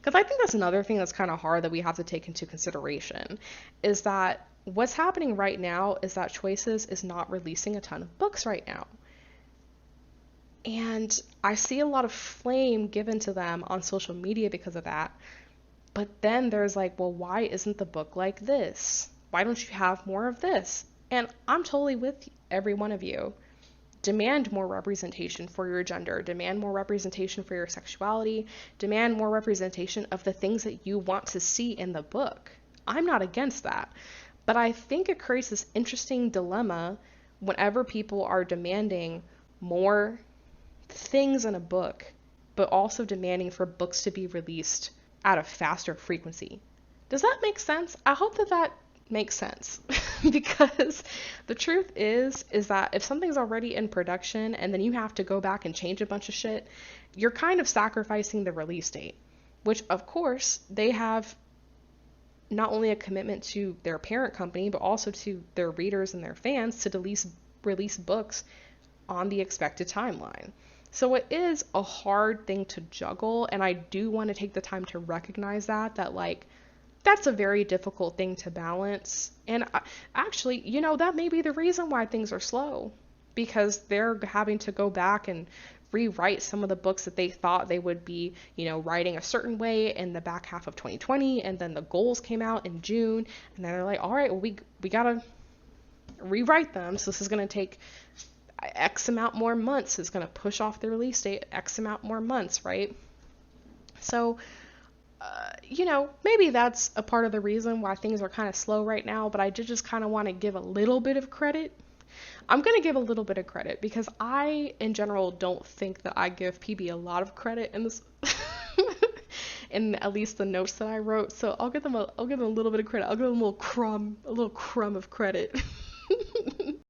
Because I think that's another thing that's kind of hard that we have to take into consideration is that what's happening right now is that Choices is not releasing a ton of books right now. And I see a lot of flame given to them on social media because of that. But then there's like, well, why isn't the book like this? Why don't you have more of this? And I'm totally with every one of you. Demand more representation for your gender, demand more representation for your sexuality, demand more representation of the things that you want to see in the book. I'm not against that. But I think it creates this interesting dilemma whenever people are demanding more things in a book, but also demanding for books to be released at a faster frequency. Does that make sense? I hope that makes sense. Because the truth is that if something's already in production and then you have to go back and change a bunch of shit, you're kind of sacrificing the release date, which of course they have not only a commitment to their parent company, but also to their readers and their fans to release books on the expected timeline. So it is a hard thing to juggle, and I do want to take the time to recognize that like, that's a very difficult thing to balance. And actually, that may be the reason why things are slow, because they're having to go back and rewrite some of the books that they thought they would be, writing a certain way in the back half of 2020. And then the goals came out in June, and then they're like, all right, well, we got to rewrite them. So this is going to take X amount more months. It's going to push off the release date X amount more months, right? So, maybe that's a part of the reason why things are kind of slow right now, but I did just kind of want to give a little bit of credit. I'm going to give a little bit of credit because I, in general, don't think that I give PB a lot of credit in this, in at least the notes that I wrote. So I'll give them a little bit of credit. I'll give them a little crumb of credit.